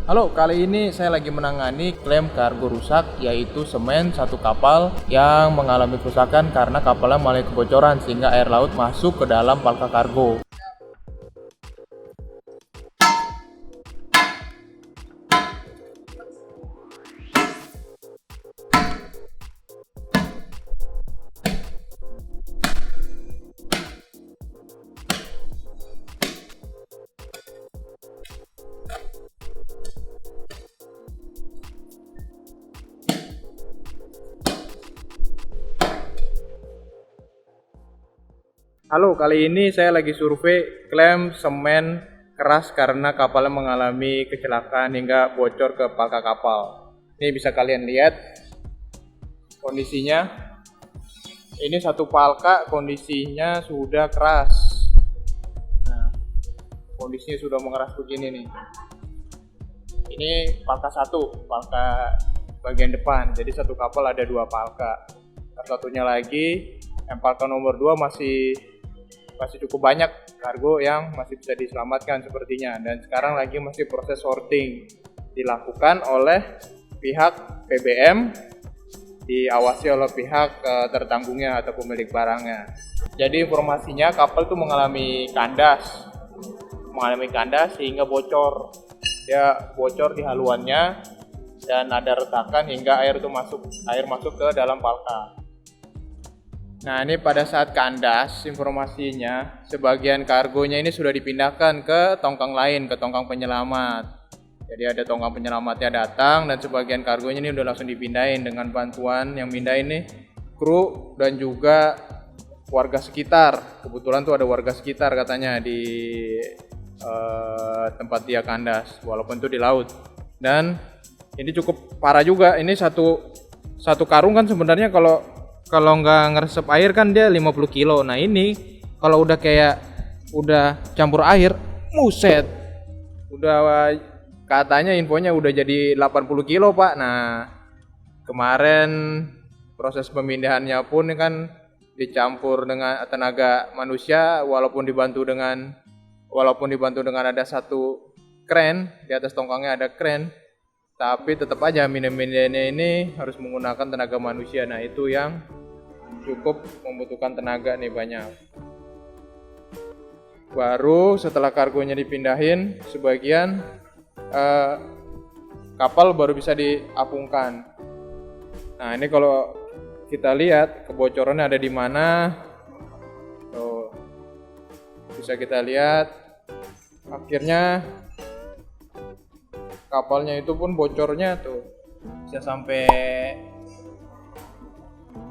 Halo, kali ini saya lagi menangani klaim kargo rusak, yaitu semen satu kapal yang mengalami kerusakan karena kapalnya mulai kebocoran sehingga air laut masuk ke dalam palka kargo. Halo, kali ini saya lagi survei klaim semen keras karena kapalnya mengalami kecelakaan hingga bocor ke palka kapal. Ini bisa kalian lihat kondisinya. Ini satu palka kondisinya sudah keras. Nah, kondisinya sudah mengeras begini nih. Ini palka satu, palka bagian depan. Jadi satu kapal ada dua palka. Satunya lagi, yang palka nomor 2 masih cukup banyak kargo yang masih bisa diselamatkan sepertinya, dan sekarang lagi masih proses sorting dilakukan oleh pihak PBM, diawasi oleh pihak tertanggungnya atau pemilik barangnya. Jadi informasinya kapal itu mengalami kandas sehingga bocor. Dia bocor di haluannya dan ada retakan hingga air masuk ke dalam palka. Nah, ini pada saat kandas, informasinya sebagian kargonya ini sudah dipindahkan ke tongkang lain, ke tongkang penyelamat. Jadi ada tongkang penyelamatnya datang dan sebagian kargonya ini udah langsung dipindahin dengan bantuan yang pindahin nih kru dan juga warga sekitar. Kebetulan tuh ada warga sekitar katanya di tempat dia kandas, walaupun itu di laut. Dan ini cukup parah juga. Ini satu karung kan sebenarnya kalau nggak ngeresep air kan dia 50 kilo. Nah ini kalau udah campur air, muset. Udah katanya infonya udah jadi 80 kilo pak. Nah kemarin proses pemindahannya pun kan dicampur dengan tenaga manusia, walaupun dibantu dengan ada satu kren, di atas tongkangnya ada kren, tapi tetap aja mindahinnya ini harus menggunakan tenaga manusia. Nah itu yang cukup membutuhkan tenaga nih banyak. Baru setelah kargonya dipindahin, sebagian kapal baru bisa diapungkan. Nah ini kalau kita lihat kebocorannya ada di mana, tuh bisa kita lihat. Akhirnya kapalnya itu pun bocornya tuh bisa sampai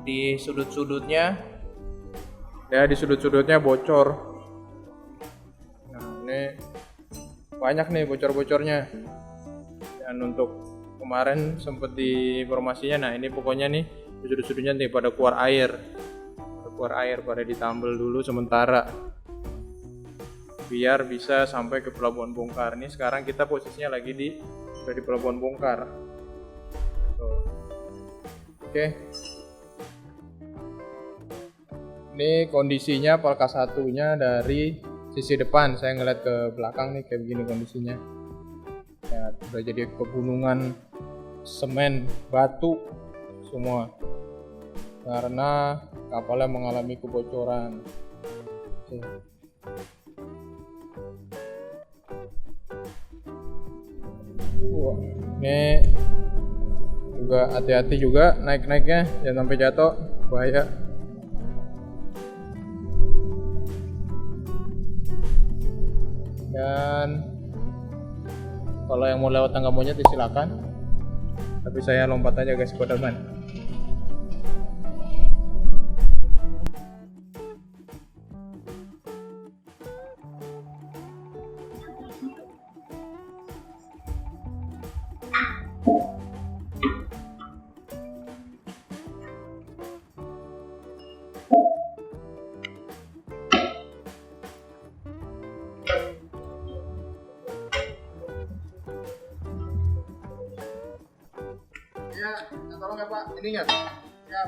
di sudut-sudutnya, ya di sudut-sudutnya bocor. Nah ini banyak nih bocor-bocornya. Dan untuk kemarin sempat di informasinya, nah ini pokoknya nih di sudut-sudutnya nih pada keluar air pada ditambal dulu sementara biar bisa sampai ke Pelabuhan Bongkar. Ini sekarang kita posisinya lagi di Pelabuhan Bongkar. Oke. Ini kondisinya palka satunya dari sisi depan. Saya ngeliat ke belakang nih kayak begini kondisinya. Ya, udah jadi pegunungan semen, batu semua. Karena kapalnya mengalami kebocoran. Oke. Ini juga hati-hati juga naik-naiknya, jangan sampai jatuh, bahaya. Dan kalau yang mau lewat tangga monyet silakan, tapi saya lompat aja guys, Spiderman. Ya, tolong ya Pak, ininya. Ya.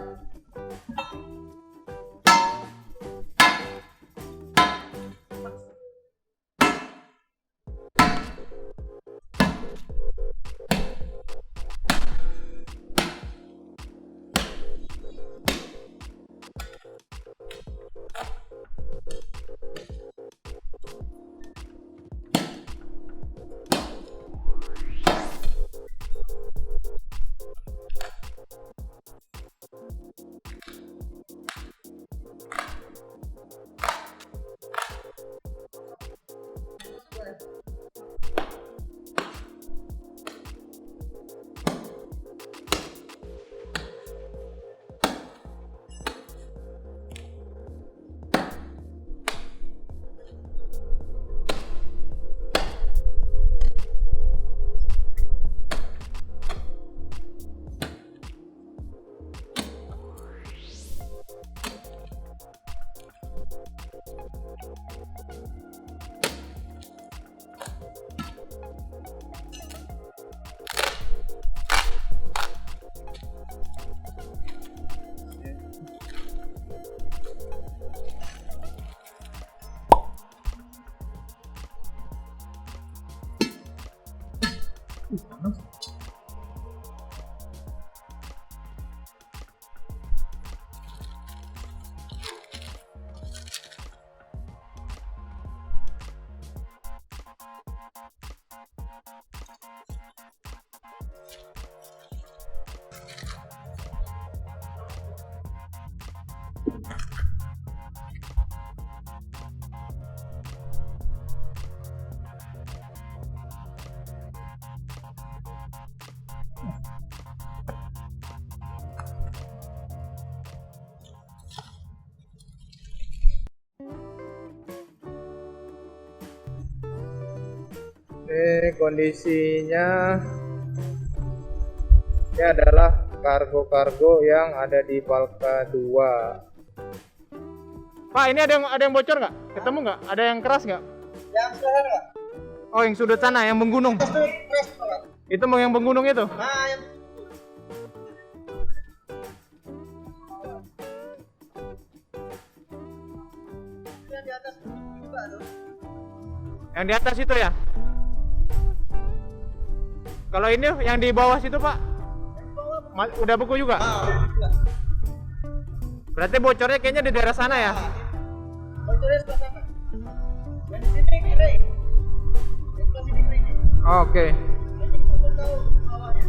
Ini kondisinya ini adalah kargo-kargo yang ada di Palka 2. Pak, ini ada yang bocor nggak? Ketemu nggak? Ada yang keras nggak? Yang sekarang nggak? Oh, yang sudut sana, yang menggunung. Itu mau yang menggunung itu? Nah, yang di atas juga tuh. Yang di atas itu ya? Kalau ini yang di bawah situ, Pak? Udah beku juga? Berarti bocornya kayaknya di daerah sana ya? Bocornya sebelah sana. Yang sini kiri. Yang sebelah sini kiri. Oke. Ini aku tahu bawahnya.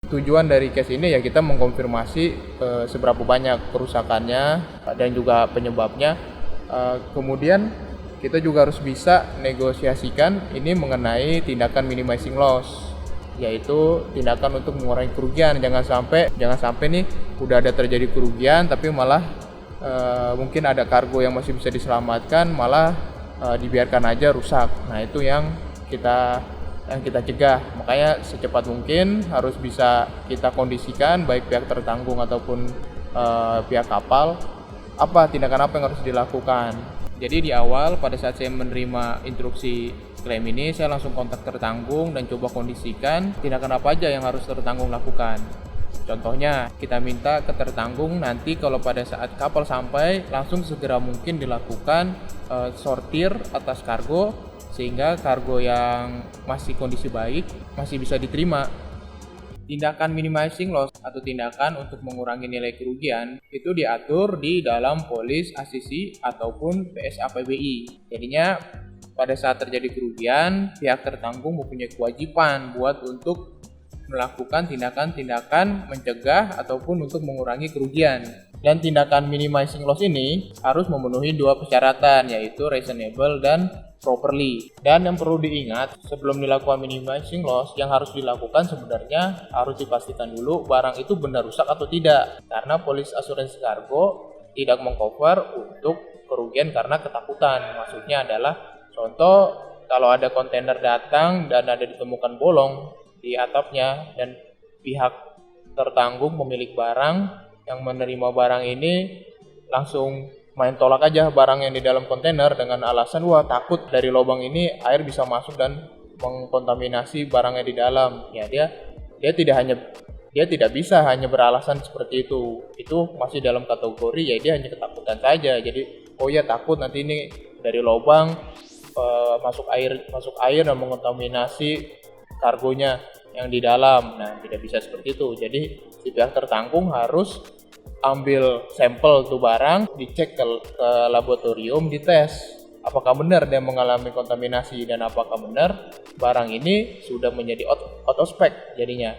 Tujuan dari case ini ya kita mengkonfirmasi seberapa banyak kerusakannya dan juga penyebabnya. Kemudian kita juga harus bisa negosiasikan ini mengenai tindakan minimizing loss, yaitu tindakan untuk mengurangi kerugian. Jangan sampai nih udah ada terjadi kerugian tapi malah mungkin ada kargo yang masih bisa diselamatkan malah dibiarkan aja rusak. Nah, itu yang kita cegah. Makanya secepat mungkin harus bisa kita kondisikan baik pihak tertanggung ataupun pihak kapal tindakan apa yang harus dilakukan. Jadi di awal pada saat saya menerima instruksi klaim ini, saya langsung kontak tertanggung dan coba kondisikan tindakan apa aja yang harus tertanggung lakukan. Contohnya, kita minta ke tertanggung nanti kalau pada saat kapal sampai langsung segera mungkin dilakukan sortir atas kargo sehingga kargo yang masih kondisi baik masih bisa diterima. Tindakan minimizing loss atau tindakan untuk mengurangi nilai kerugian itu diatur di dalam polis ACC ataupun PSA PBI. Jadinya pada saat terjadi kerugian, pihak tertanggung mempunyai kewajiban buat untuk melakukan tindakan-tindakan mencegah ataupun untuk mengurangi kerugian. Dan tindakan minimizing loss ini harus memenuhi dua persyaratan, yaitu reasonable dan properly. Dan yang perlu diingat, sebelum dilakukan minimizing loss, yang harus dilakukan sebenarnya harus dipastikan dulu barang itu benar rusak atau tidak. Karena polis asuransi kargo tidak mengcover untuk kerugian karena ketakutan. Maksudnya adalah, contoh kalau ada kontainer datang dan ada ditemukan bolong di atapnya dan pihak tertanggung pemilik barang yang menerima barang ini langsung main tolak aja barang yang di dalam kontainer dengan alasan wah takut dari lubang ini air bisa masuk dan mengkontaminasi barangnya di dalam. Ya dia tidak bisa hanya beralasan seperti itu. Itu masih dalam kategori ya dia hanya ketakutan saja. Jadi oh ya takut nanti ini dari lubang masuk air dan mengontaminasi kargonya yang di dalam. Nah, tidak bisa seperti itu. Jadi si pihak tertanggung harus ambil sampel tuh barang, dicek ke laboratorium, dites apakah benar dia mengalami kontaminasi dan apakah benar barang ini sudah menjadi out of spec jadinya.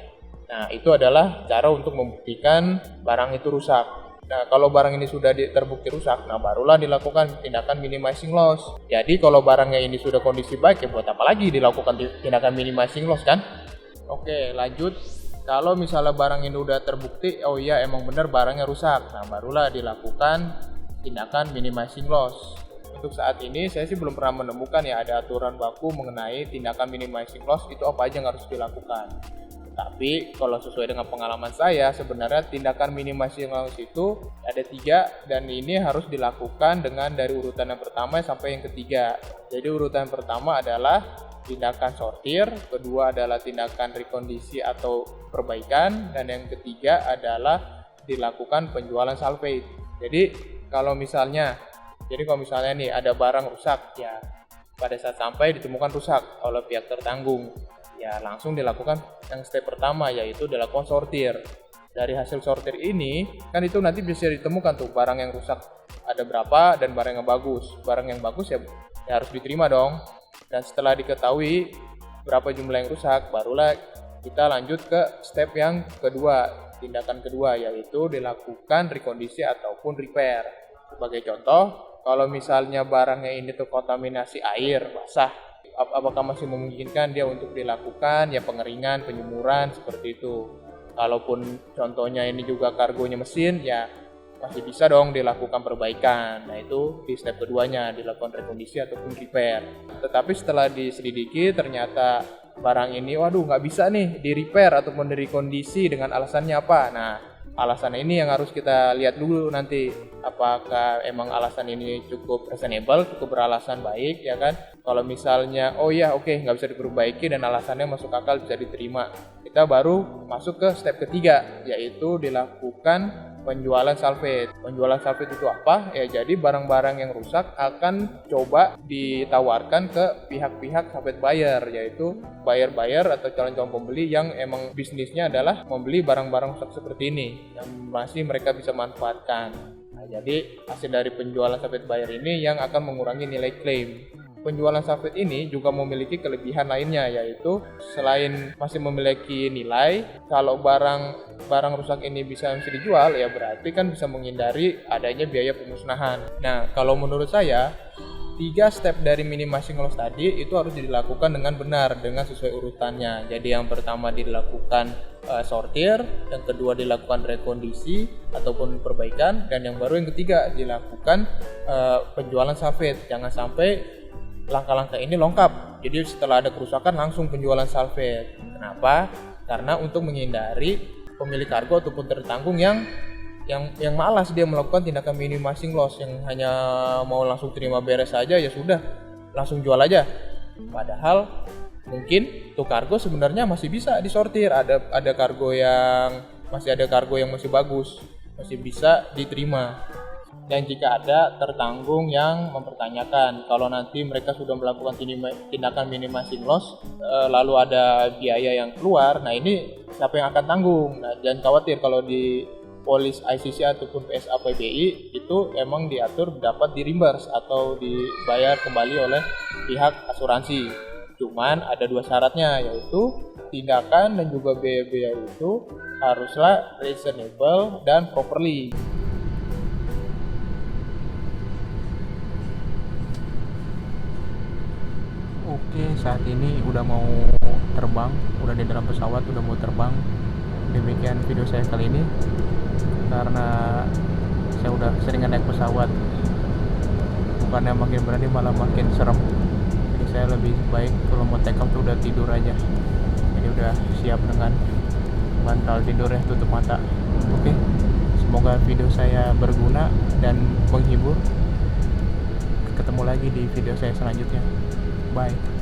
Nah, itu adalah cara untuk membuktikan barang itu rusak. Nah, kalau barang ini sudah terbukti rusak, nah barulah dilakukan tindakan minimizing loss. Jadi kalau barangnya ini sudah kondisi baik, ya buat apa lagi dilakukan tindakan minimizing loss kan? Oke, lanjut. Kalau misalnya barang ini udah terbukti, oh iya emang benar barangnya rusak, nah barulah dilakukan tindakan minimizing loss. Untuk saat ini saya sih belum pernah menemukan ya ada aturan baku mengenai tindakan minimizing loss itu apa aja yang harus dilakukan. Tapi kalau sesuai dengan pengalaman saya, sebenarnya tindakan minimizing loss itu ada 3 dan ini harus dilakukan dengan dari urutan yang pertama sampai yang ketiga. Jadi urutan pertama adalah tindakan sortir, kedua adalah tindakan rekondisi atau perbaikan, dan yang ketiga adalah dilakukan penjualan salvage. Jadi kalau misalnya nih ada barang rusak ya pada saat sampai ditemukan rusak oleh pihak tertanggung, ya langsung dilakukan yang step pertama yaitu dilakukan sortir. Dari hasil sortir ini kan itu nanti bisa ditemukan tuh barang yang rusak ada berapa dan barang yang bagus. Barang yang bagus ya harus diterima dong. Dan setelah diketahui berapa jumlah yang rusak, barulah kita lanjut ke step yang kedua, tindakan kedua yaitu dilakukan rekondisi ataupun repair. Sebagai contoh, kalau misalnya barangnya ini tuh kontaminasi air basah, apakah masih memungkinkan dia untuk dilakukan ya pengeringan, penjemuran seperti itu. Kalaupun contohnya ini juga kargonya mesin ya masih bisa dong dilakukan perbaikan. Nah itu di step keduanya dilakukan rekondisi ataupun repair. Tetapi setelah diselidiki ternyata barang ini waduh nggak bisa nih di repair ataupun direkondisi dengan alasannya apa. Nah alasan ini yang harus kita lihat dulu nanti apakah emang alasan ini cukup reasonable, cukup beralasan baik ya kan. Kalau misalnya oh ya oke nggak bisa diperbaiki dan alasannya masuk akal bisa diterima, kita baru masuk ke step ketiga yaitu dilakukan penjualan salvage. Penjualan salvage itu apa? Ya jadi barang-barang yang rusak akan coba ditawarkan ke pihak-pihak salvage buyer, yaitu buyer-buyer atau calon-calon pembeli yang emang bisnisnya adalah membeli barang-barang rusak seperti ini yang masih mereka bisa manfaatkan. Nah, jadi hasil dari penjualan salvage buyer ini yang akan mengurangi nilai klaim. Penjualan salvage ini juga memiliki kelebihan lainnya yaitu selain masih memiliki nilai, kalau barang rusak ini bisa dijual ya berarti kan bisa menghindari adanya biaya pemusnahan. Nah, kalau menurut saya 3 step dari minimizing loss tadi itu harus dilakukan dengan benar dengan sesuai urutannya. Jadi yang pertama dilakukan sortir, yang kedua dilakukan rekondisi ataupun perbaikan, dan yang baru yang ketiga dilakukan penjualan salvage. Jangan sampai langkah-langkah ini lengkap. Jadi setelah ada kerusakan langsung penjualan salvage. Kenapa? Karena untuk menghindari pemilik kargo ataupun tertanggung yang malas dia melakukan tindakan minimizing loss, yang hanya mau langsung terima beres saja ya sudah langsung jual aja. Padahal mungkin tuh kargo sebenarnya masih bisa disortir. Ada kargo yang masih bagus, masih bisa diterima. Dan jika ada tertanggung yang mempertanyakan kalau nanti mereka sudah melakukan tindakan minimizing loss lalu ada biaya yang keluar, nah ini siapa yang akan tanggung? Nah jangan khawatir, kalau di polis ICC ataupun PSA PBI itu emang diatur dapat di reimburse atau dibayar kembali oleh pihak asuransi. Cuman ada 2 syaratnya, yaitu tindakan dan juga biaya-biaya itu haruslah reasonable dan properly. Oke, saat ini udah mau terbang, udah di dalam pesawat, udah mau terbang. Demikian video saya kali ini, karena saya udah seringan naik pesawat, bukannya makin berani malah makin serem. Jadi saya lebih baik kalau mau take off tuh udah tidur aja. Jadi udah siap dengan bantal tidur ya, tutup mata. Oke, Semoga video saya berguna dan menghibur. Ketemu lagi di video saya selanjutnya. Bye.